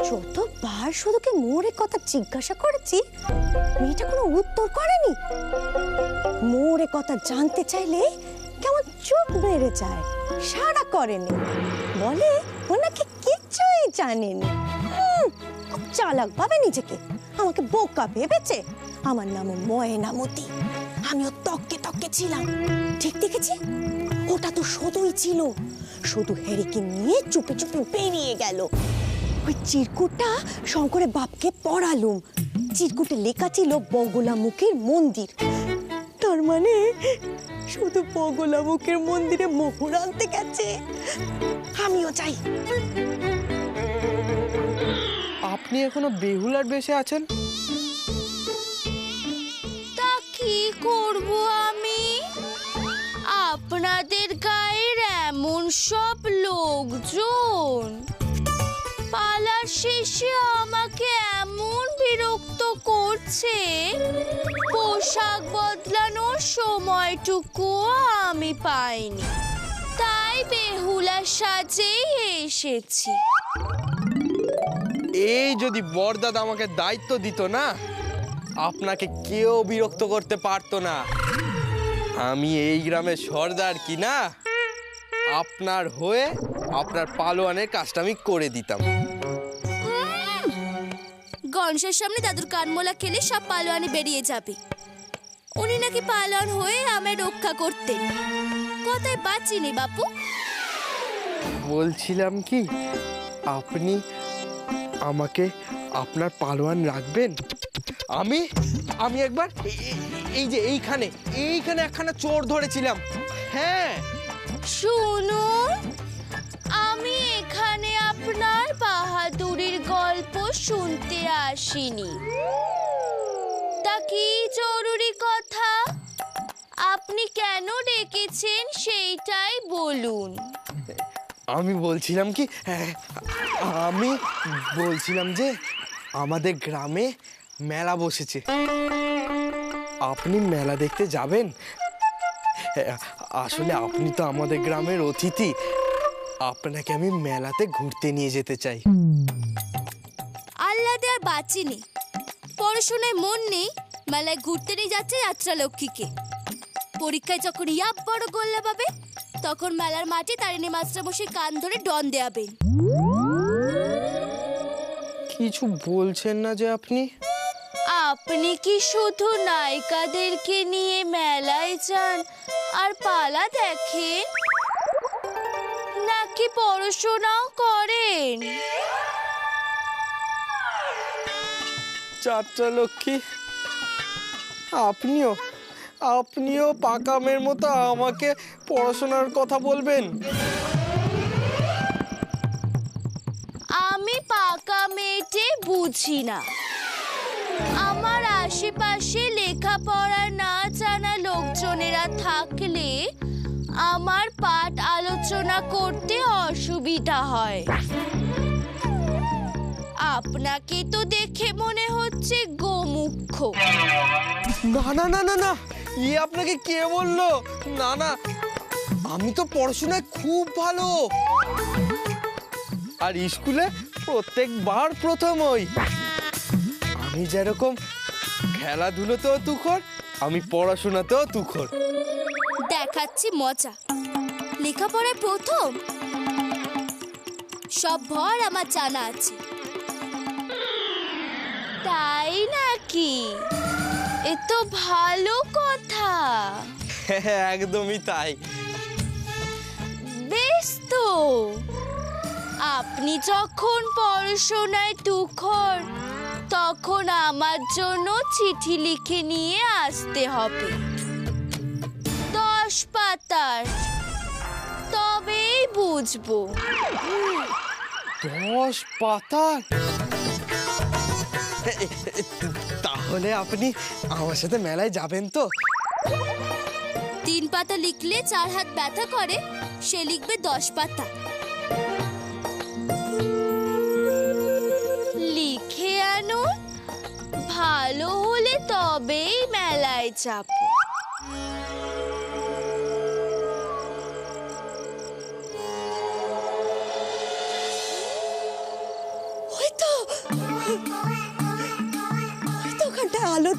যতবার শুধুকে মোড়ের কথা জিজ্ঞাসা করেছি, মেয়েটা কোনো উত্তর করেনি। মোড়ের কথা জানতে চাইলে কেমন চুপ বেড়ে যায়, সাড়া করেনি, বলে ও নাকি কিছুই জানেনি। খুব চালাক ভাবে নিজেকে, আমাকে বোকা ভেবেছে। আমার নাম ময়নামতি, আমিও তককে তককে ছিলাম। ঠিক দেখেছি, ওটা তো শুধুই ছিল। শুধু হেরিকে নিয়ে চুপে চুপে বেরিয়ে গেল। ওই চিরকুটটা শঙ্করের বাপকে পড়ালুম। চিরকুটে লেখা ছিল বগলামুখীর মন্দির। তার মানে শুধু বগলামুখীর মন্দিরে মোহর আনতে গেছে। আমিও চাই। আপনি এখনো বেহুলার বেশে আছেন? তা কি করব আমি? আপনাদের গায়ের এমন সব লোকজন পালার শেষে আমাকে এমন বিরক্ত করছে, পোশাক বদলানোর সময়টুকু আমি পাইনি। তাই বেহুলা সাজেই এসেছি। এই যদি বড়দাদা আমাকে দায়িত্ব দিত না, আপনাকে কেউ বিরক্ত করতে পারতো না। আমি এই গ্রামের সর্দার কি না, আপনার হয়ে আপনার পালোয়ানের কাজটা আমি করে দিতাম। গণেশের সামনে দাদুর কানমোলা খেলে সব পালোয়ানি বেরিয়ে যাবে। উনি নাকি পালোয়ান হয়ে আমায় রক্ষা করতেন। কথায় বাঁচিনি বাপু। বলছিলাম কি, আপনি আমাকে আপনার পালোয়ান রাখবেন? আমি একবার এই যে এইখানে একখানা চোর ধরেছিলাম। হ্যাঁ, শুনুন, আমি এখানে আপনার বাহাদুরির গল্প শুনতে আসিনি। তা কি জরুরি কথা? আপনি কেন ডেকেছেন সেইটাই বলুন। আমি বলছিলাম যে আমাদের গ্রামে মেলা বসেছে, আপনি মেলা দেখতে যাবেন? আসলে আপনি তো আমাদের গ্রামের অতিথি, আপনাকে আমি মেলাতে ঘুরতে নিয়ে যেতে চাই। আল্লাদে আর বাঁচিনি, পড়াশোনায় মন নেই, মেলায় ঘুরতে নিয়ে যাচ্ছে যাত্রা লক্ষ্মীকে। পরীক্ষায় যখন ইয়াব বড় গোল্লা পাবে, তখন মেলার মাঠে তারিণী মাস্টারমশাই কান ধরে ডন দেয়াবেন। কিছু বলছেন না যে আপনি? আপনি কি শুধু নায়িকাদেরকে নিয়ে মেলায় যান আর পালা দেখেন, নাকি পড়াশোনাও করেন? যাত্রা লক্ষ্মী, আপনিও পাকামের মতো আমাকে পড়াশোনার কথা বলবেন? আমি পাকা মেয়েটে বুঝি না। আমার আশেপাশে লেখাপড়া না জানা লোকজনেরা থাকলে আমার পাঠ আলোচনা করতে অসুবিধা হয়। আপনাকে তো দেখে মনে হচ্ছে গোমুখ্য। না, আপনাকে কে বললো? না, আমি তো পড়াশোনায় খুব ভালো, আর স্কুলে প্রত্যেকবার প্রথম হই। আমি যেরকম খেলাধুলোতেও তুখর, আমি পড়াশোনাতেও তুখর। দেখাচ্ছি মজা। লেখাপড়ায় প্রথম? সব ভর আমার জানা আছে। তাই নাকি? এ তো ভালো কথা। একদমই তাই। বেশ তো, আপনি যখন পড়াশোনায় তুখর, তখন আমার জন্য চিঠি লিখে নিয়ে আসতে হবে 10 পাতার, তবেই বুঝবো। 10 পাতার? তাহলে আপনি আমার সাথে মেলায় যাবেন তো? 3 পাতা লিখলে 4 হাত ব্যথা করে, সে লিখবে 10 পাতা। লিখে আনুন, ভালো হলে তবেই মেলায় যাব।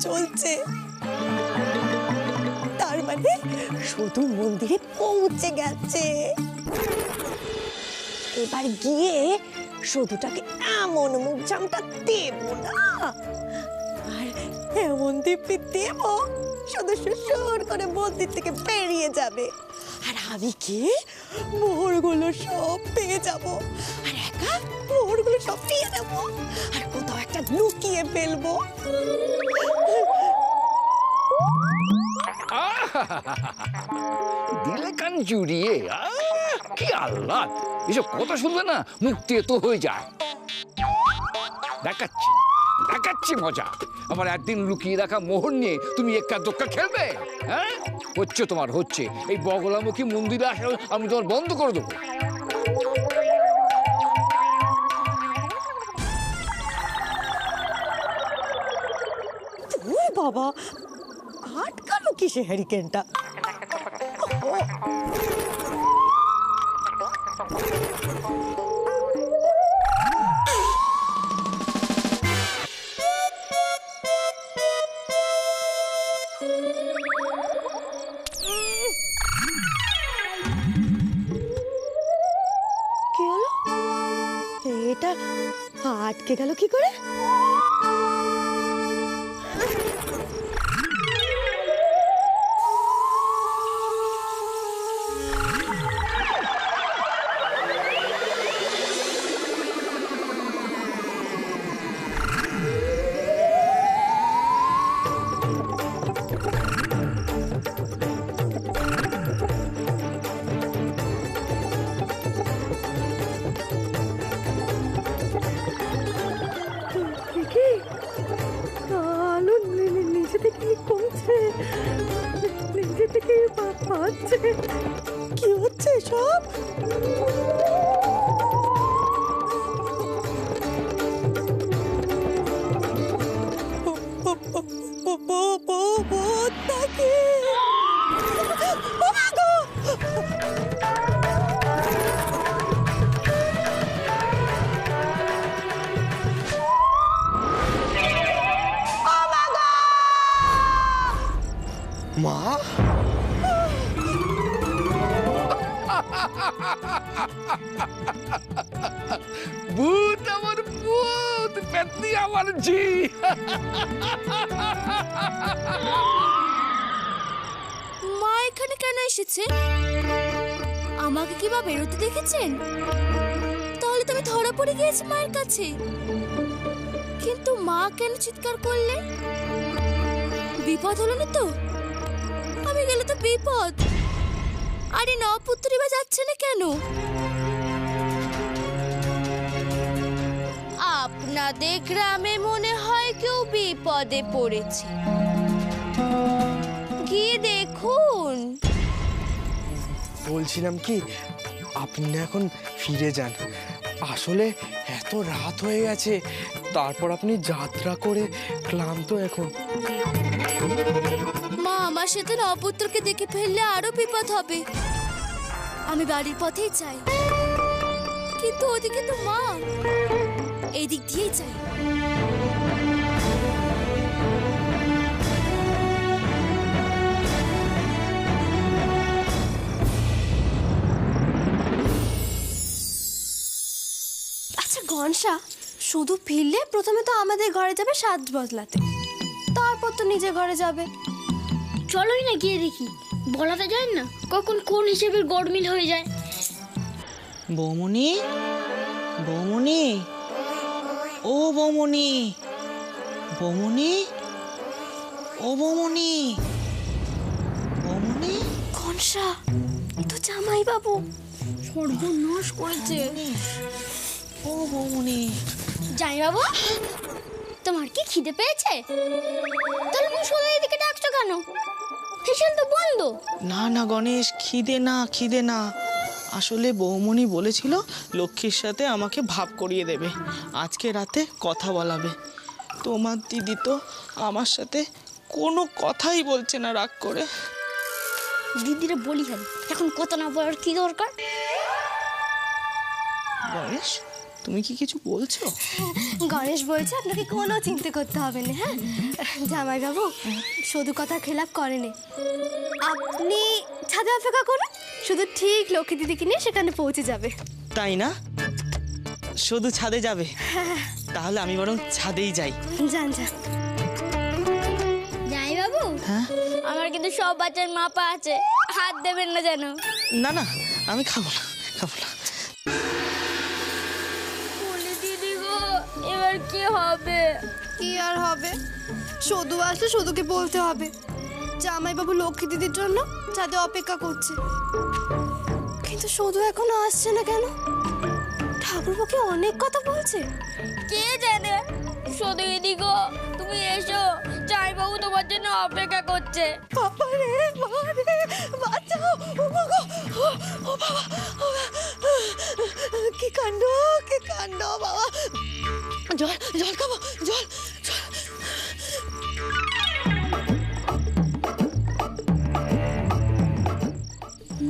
চলছে। তার মানে শুধু মন্দিরে পৌঁছে গেছে। এবার গিয়ে শুধুটাকে এমন মুখজামটা দেব না, আর এমন দিব্যি দেব শুধু সুর করে মন্দির থেকে বেরিয়ে যাবে, আর আমি কি মোহরগুলো সব পেয়ে যাব, আর একা মোহরগুলো সব নিয়ে নেব, আর কোথাও একটা লুকিয়ে ফেলবো। দিলে কান জুড়িয়ে কি আহ্লাদ! এসব কথা শুনলে না মুখ দিয়ে তো হয়ে যায়। দেখাচ্ছি দেখাচ্ছি মজা। আমার একদিন লুকিয়ে রাখা মোহর নিয়ে তুমি একা দোক্কা খেলবে? হ্যাঁ, হচ্ছে তোমার হচ্ছে। এই বগলামুখী মন্দিরে আসা আমি তোমার বন্ধ করে দেবো। ওই বাবা, আটকালো কিসে হ্যারিকেনটা? কি হলো? এটা আটকে গেল কি করে? আলো নিচে থেকে কমছে, নিচে থেকে পাচ্ছে। কি হচ্ছে সব? মা, ভূত আমার ভূত, পেতনি আমার ঝি। মা এখানে কেন এসেছে? আমাকে কি বা বেরোতে দেখেছেন? তাহলে তো আমি ধরা পড়ে গিয়েছি মায়ের কাছে। কিন্তু মা কেন চিৎকার করলেন? বিপদ হলো না তো? আমি গেলে তো বিপদ। আরে নপুত্রী বা যাচ্ছে না কেন? আপনাদের গ্রামে মনে হয় কেউ বিপদে পড়েছে, গিয়ে দেখুন। বলছিলাম কি, আপনি না এখন ফিরে যান। আসলে এত রাত হয়ে গেছে, তারপর আপনি যাত্রা করে ক্লান্ত এখন। মা আমার সাথে নপুত্রকে দেখে ফেললে আরো বিপদ হবে। আমি বাড়ির পথেই চাই, কিন্তু ওদিকে তো মা। এই দিক দিয়েই চাই। আচ্ছা গনসা, শুধু ফিরলে প্রথমে তো আমাদের ঘরে যাবে সাজ বদলাতে, তারপর তো নিজের ঘরে যাবে। চলোই না গিয়ে দেখি, বলা তো যায় না কখন কোন হিসেবে গড়মিল হয়ে যায়। বৌমনি, বৌমনি, ও বৌমনি, বৌমনি, ও বৌমনি, বৌমনি। গনসা, এ তো জামাই বাবু। সর্বনাশ করেছে। ও বৌমনি। যাই বাবু, তোমার কি খিদে পেয়েছে? তাহলে তুমি সোজা এদিকে ডাকছো কেন? হিসেল তো বন্ধ। না না গণেশ, খিদে না, খিদে না। আসলে বৌমনি বলেছিল লক্ষ্মীর সাথে আমাকে ভাব করিয়ে দেবে, আজকে রাতে কথা বলাবে। তোমার দিদি তো আমার সাথে কোনো কথাই বলছে না, রাগ করে। দিদিরে বলি খালি, এখন কথা না বলার কি দরকার? গণেশ, তুমি কি কিছু বলছো? গণেশ বলছে আপনাকে কোনো চিন্তা করতে হবে না। হ্যাঁ জামাইবাবু শুধু কথা খেলাপ করেনি, আপনি ছাদে অপেক্ষা করুন, শুধু ঠিক লক্ষ্মী দিদিকে নিয়ে সেখানে পৌঁছে যাবে। তাই না? শুধু ছাদে যাবে? তাহলে আমি বরং ছাদেই যাই। যান যান। যাই বাবু, হ্যাঁ? আমার কিন্তু সব বাচ্চার মাপা আছে, হাত দেবেন না যেন। না না, আমি খাবো না, খাবো না। বলি দিদি গো, এবার কি হবে? কি আর হবে, শুধু আসলে শুধুকে বলতে হবে জামাইবাবু লক্ষ্মী দিদির জন্য ছাদে অপেক্ষা করছে। কিন্তু শুধু এখনো আসছে না কেন? ঠাকুরবাকে অনেক কথা বলছে। কে জানে। শুধু দিদি গো, তুমি এসো, জামাইবাবু তোমার জন্য অপেক্ষা করছে। বাবারে বাবারে, বাঁচাও! ও বাবা, ও বাবা, কি কাণ্ড, কি কাণ্ড বাবা! জল জল খাবো, জল জল।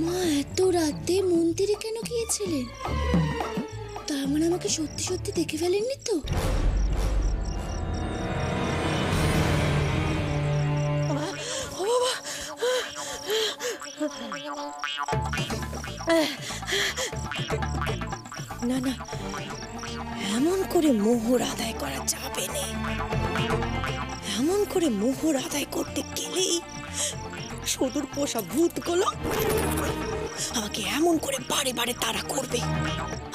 মা এত রাতে মন্দিরে কেন গিয়েছিলেন? তার মানে আমাকে সত্যি সত্যি দেখে ফেলেননি তো? ও বাবা, না না, এমন করে মোহর আদায় করা যাবে না। এমন করে মোহর আদায় করতে গেলেই সদূর পোষা ভূতগুলো আমাকে এমন করে বারে বারে তাড়া করবে,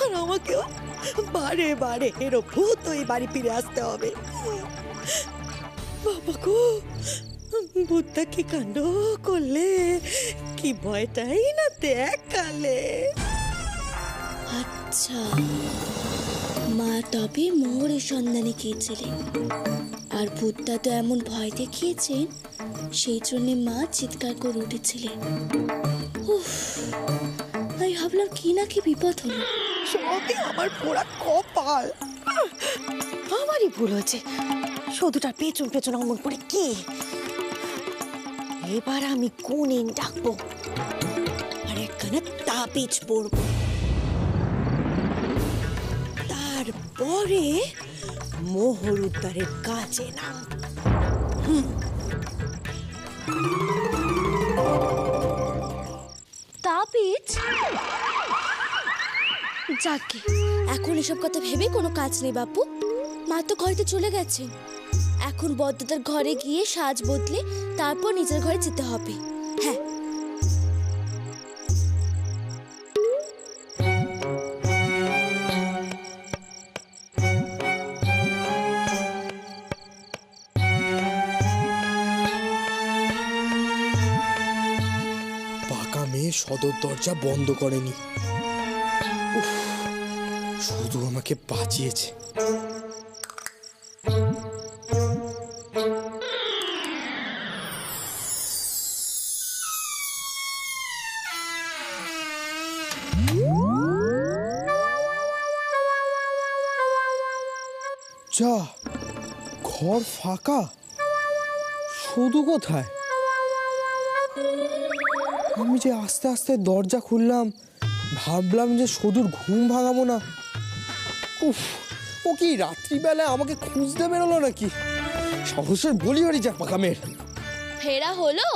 আর আমাকেও বারে বারে এরো ভূত ওই বাড়ি ফিরে আসতে হবে। বাবা গো, ভূতটা কি কাণ্ড করলে, কি ভয়টাই না দেখালে। আচ্ছা, মা তবে মোহরের সন্ধানে গিয়েছিলেন, আর ভূতটা তো এমন ভয় দেখিয়েছেন, সেই জন্য মা চিৎকার করে উঠেছিলেন। উফ, আমি ভাবলাম কি না কি বিপদ হলো। সবই আমার পোড়া কপাল। আমারই ভুল হয়েছে, শুধুটার পেছন পেছন অমন করে কি। এবার আমি গুনিন ডাকবো আর একখানে তাবিজ পড়বো, তারপরে মোহর উদ্ধারের কাজে নাম। তাবিজ? যাকে এখন এসব কথা ভেবে কোনো কাজ নেই বাপু। মা তো ঘরেতে চলে গেছে, এখন বদ্দাদার ঘরে গিয়ে সাজ বদলে তারপর নিজের ঘরে যেতে হবে। হ্যাঁ, পাকা মেয়ে সদর দরজা বন্ধ করেনি, উফ, শুধু আমাকে বাঁচিয়েছে। যা, ঘর ফাঁকা, শুধু কোথায়? আমি যে আস্তে আস্তে দরজা খুললাম, ভাবলাম যে শুধুর ঘুম ভাঙাবো না। উফ, ও কি রাত্রিবেলায় আমাকে খুঁজতে বেরোলো নাকি? সাহসের বলি হরি যা পাকামের। ফেরা হলো?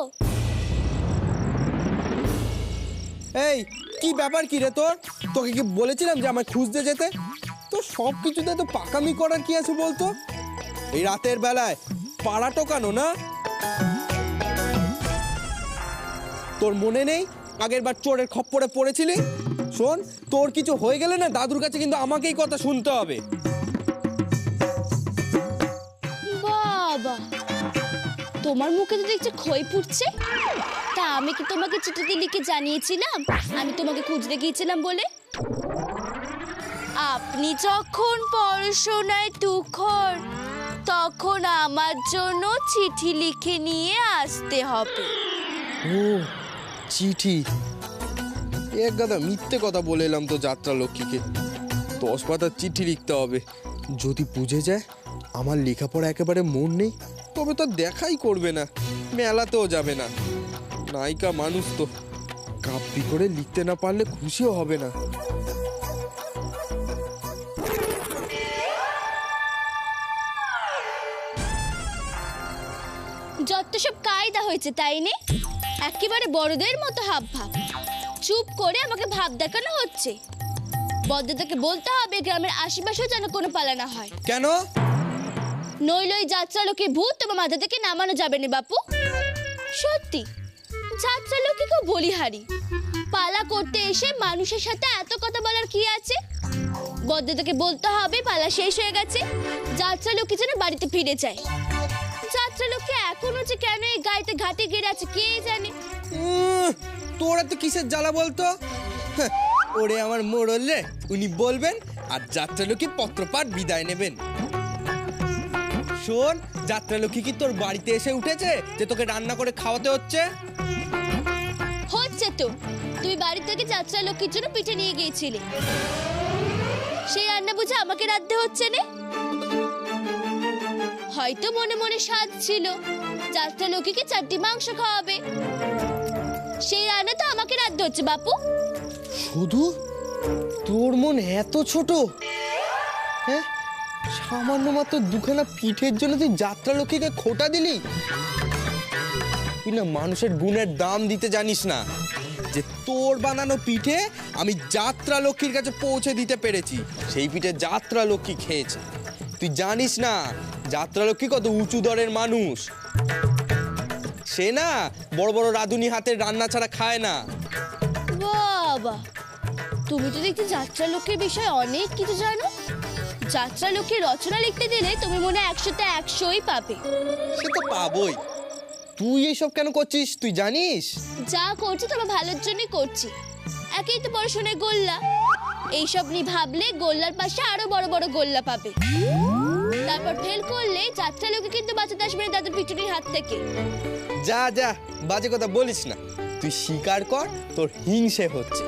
এই কি ব্যাপার, কি রে তোর? তোকে কি বলেছিলাম যে আমায় খুঁজতে যেতে? তো সব কিছুতে তো পাকামি করার কি আছে বলতো? এই রাতের বেলায় পাড়া টোকানো না? তোর মনে নেই আগের বার চোরের খপ্পরে পড়েছিলি? শোন, তোর কিছু হয়ে গেলে না দাদুর কাছে কিন্তু আমাকেই কথা শুনতে হবে। বাবা, তোমার মুখে তো দেখছি খই ফুটছে। তা আমি কি তোমাকে চিঠিতে লিখে জানিয়েছিলাম আমি তোমাকে খুঁজতে গিয়েছিলাম বলে? আপনি যখন পড়াশোনায় তুখর, তখন আমার জন্য চিঠি লিখে নিয়ে আসতে হবে। ও চিঠি? এক গাদা মিথ্যে কথা বলে এলাম তো যাত্রা লক্ষ্মীকে। 10 পাতার চিঠি লিখতে হবে। যদি বুঝে যায় আমার লেখাপড়া একেবারে মন নেই, তবে তো দেখাই করবে না, মেলাতেও যাবে না। নায়িকা মানুষ তো, কাব্যি করে লিখতে না পারলে খুশিও হবে না। যত সব কায়দা হয়েছে তাই নে, একেবারে বড়দের মতো হাব ভাব। চুপ করে আমাকে ভাব দেখানো হচ্ছে। বদ্দাকে বলতে হবে গ্রামের আশেপাশেও যেন কোনো পালা না হয়, কেন? নইলে ওই যাত্রা লোকে ভূত তোমার মাথা থেকে নামানো যাবে না বাপু। সত্যি যাত্রা লোকে খুব বলিহারি। পালা করতে এসে মানুষের সাথে এত কথা বলার কি আছে? বদ্দাকে বলতে হবে পালা শেষ হয়ে গেছে, যাত্রা লোকে যেন বাড়িতে ফিরে যায়। যাত্রা লোকে এখনো যে কেন এই গাড়িতে ঘাটে গেড়ে আছে কে জানে। তোরা তো কিসের জ্বালা বলতো? হ্যাঁ, ওরে আমার মোড়ল রে, উনি বলবেন আর যাত্রালক্ষ্মী পত্রপাঠ বিদায় নেবেন। শোন, যাত্রালক্ষ্মী কি তোর বাড়িতে এসে উঠেছে যে তোকে রান্না করে খাওয়াতে হচ্ছে? হচ্ছে তো, তুই বাড়ি থেকে যাত্রা লক্ষ্মীর জন্য পিঠে নিয়ে গিয়েছিলি, সেই রান্না বুঝে আমাকে রাঁধতে হচ্ছে না? হয়তো মনে মনে স্বাদ ছিল যাত্রা লক্ষ্মীকে 4টি মাংস খাওয়াবে, সেই রান্না তো আমাকে রাঁধতে হচ্ছে বাপু। শুধু তোর মন এত ছোট? হ্যাঁ, সামান্য মাত্র দুখানা পিঠের জন্য তুই যাত্রালক্ষ্মীকে খোটা দিলি? তুই না মানুষের গুণের দাম দিতে জানিস না, যে তোর বানানো পিঠে আমি যাত্রালক্ষ্মীর কাছে পৌঁছে দিতে পেরেছি, সেই পিঠে যাত্রালক্ষ্মী খেয়েছে। তুই জানিস না যাত্রালক্ষ্মী কত উঁচু দরের মানুষ। সে না বড় বড় রাঁধুনি হাতের রান্না ছাড়া খায় না। বাবা, তুমি তো দেখতে যাত্রা লক্ষ্মীর বিষয়ে অনেক কিছু জানো। যাত্রা লক্ষ্মীর রচনা লিখতে দিলে তুমি মনে 100তে 100ই পাবে। সে তো পাবই। তুই এইসব কেন করছিস তুই জানিস? যা করছি তোমার ভালোর জন্যই করছি। একেই তো পড়াশোনায় গোল্লা, এইসব নিয়ে ভাবলে গোল্লার পাশে আরো বড় বড় গোল্লা পাবে। তারপর ফেল করলে যাত্রা লোকে কিন্তু বাঁচাতে আসবে না দাদুর পিটুনির হাত থেকে। যা যা, বাজে কথা বলিস না। তুই স্বীকার কর তোর হিংসে হচ্ছে।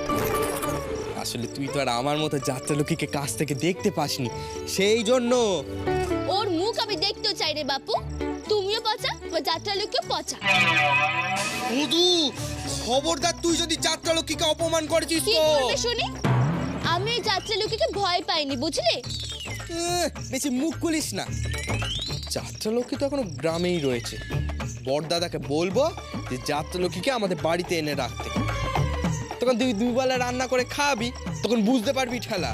আসলে তুই তো আর আমার মতো যাত্রালক্ষ্মীকে কাছ থেকে দেখতে পাসনি, সেই জন্য। ওর মুখ আমি দেখতেও চাই রে বাপু। তুমিও পচা, ও যাত্রা লোককেও পচা। মধু, খবরদার তুই যদি যাত্রালক্ষ্মীকে অপমান করেছিস কি তো। করবে শুনি? আমি ওই যাত্রা লোককে ভয় পাইনি, বুঝলে? বেশি মুখ খুলিস না। যাত্রালক্ষ্মী তো এখনো গ্রামেই রয়েছে। বড়দাদাকে বলবো যে যাত্রালক্ষ্মীকে আমাদের বাড়িতে এনে রাখতে। তখন তুই দুবেলা রান্না করে খাবি, তখন বুঝতে পারবি ঠেলা।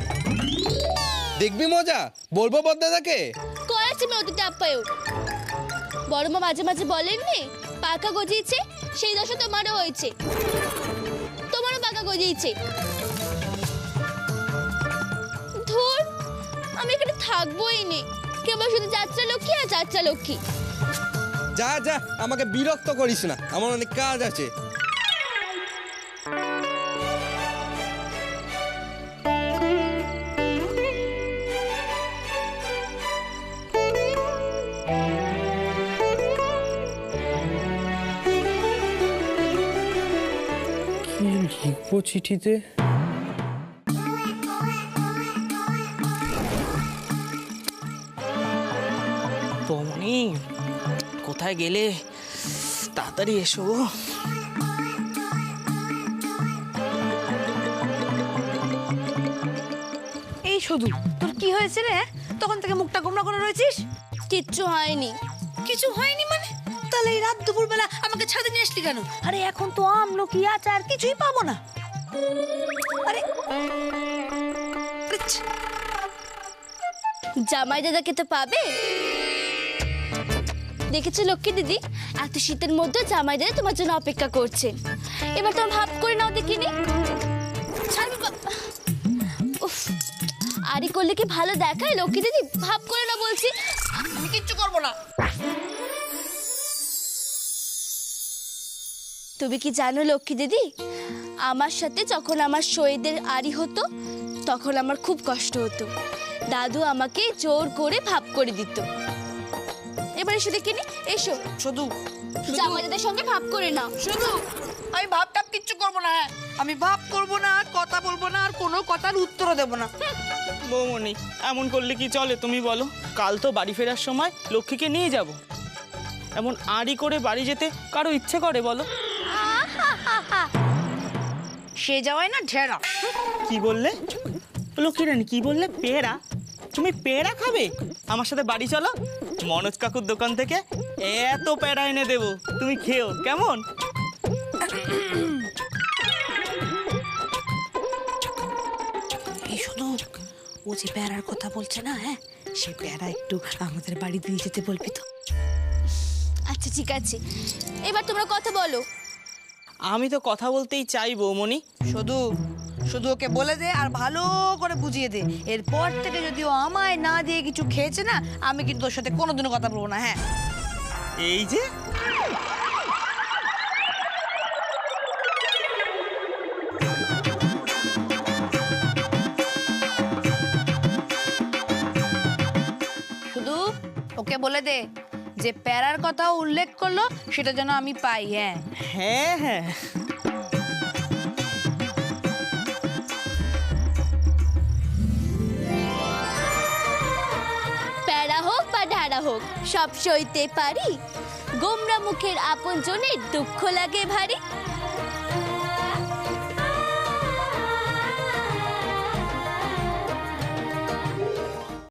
দেখবি মজা। বলবো বড়দাদাকে? করাচ্ছি আমি অতিথি আপ্যায়ন। বড় মা মাঝে মাঝে বলেননি পাকা গজিয়েছে, সেই দশা তোমারও হয়েছে। তোমারও পাকা গজিয়েছে। ধুর, আমি এখানে থাকবোই নে, কেবল শুধু যাত্রা লক্ষ্মী আর যাত্রা লক্ষ্মী। যা যা, আমাকে বিরক্ত করিস না, আমার অনেক কাজ আছে। কি লিখবো চিঠিতে? বৌমনি, কোথায় গেলে? তাড়াতাড়ি এসো। এই শুধু তোর কি হয়েছে রে? তখন থেকে মুখটা গোমরা করে রয়েছিস। কিচ্ছু হয়নি। কিছু হয়নি মানে? তাহলে এই রাত দুপুর বেলা আমাকে ছাদে নিয়ে আসলি কেন? আরে এখন তো আমলকি আচার কিছুই পাবো না। আরে জামাই দাদাকে তো পাবে। দেখেছো লক্ষ্মী দিদি, এত শীতের মধ্যে জামাই দাদা তোমার জন্য অপেক্ষা করছেন। এবার তোমার ভাব করে নাও দেখিনি। উফ, আরে করলে কি ভালো দেখায় লক্ষ্মী দিদি? ভাব করে না বলছি। আমি কিচ্ছু করবো না। তুমি কি জানো লক্ষ্মী দিদি, আমার সাথে যখন আমার শহীদের আড়ি হতো তখন আমার খুব কষ্ট হতো। দাদু আমাকে জোর করে ভাব করে দিত। এবার এসো দেখিনি, এসো। শুধু জামাই দাদার সঙ্গে ভাব করে নাও। শুধু আমি ভাব টাপ কিচ্ছু করবো না। আমি ভাব করবো না, আর কথা বলবো না, আর কোনো কথার উত্তরও দেবো না। বৌমনি, এমন করলে কি চলে তুমি বলো? কাল তো বাড়ি ফেরার সময় লক্ষ্মীকে নিয়ে যাব। এমন আড়ি করে বাড়ি যেতে কারো ইচ্ছে করে বলো? সে যাওয়াই না ঢেরা। কি বললে লক্ষ্মী রানী? কি বললে? পেয়ারা? তুমি পেয়ারা খাবে? আমার সাথে বাড়ি চলো, মনোজ কাকুর দোকান থেকে এত প্যারা এনে দেবো, তুমি খেও কেমন? এই শুধু ও যে প্যারার কথা বলছে না, হ্যাঁ, সে প্যারা একটু আমাদের বাড়ি দিয়ে যেতে বলবি তো? আচ্ছা ঠিক আছে, এবার তোমরা কথা বলো। আমি তো কথা বলতেই চাই বৌমনি। শুধু শুধু ওকে বলে দে আর ভালো করে বুঝিয়ে দে, এরপর থেকে যদি ও আমায় না দিয়ে কিছু খেয়েছে না, আমি কিন্তু ওর সাথে কোনোদিনও কথা বলবো না। হ্যাঁ, এই যে শুধু ওকে বলে দে যে প্যারার কথা উল্লেখ করলো সেটা যেন আমি পাই। হ্যাঁ, হ্যাঁ হ্যাঁ, প্যারা হোক বা ঢাড়া হোক সব সইতে পারি, গোমরা মুখের আপন জনের দুঃখ লাগে ভারী।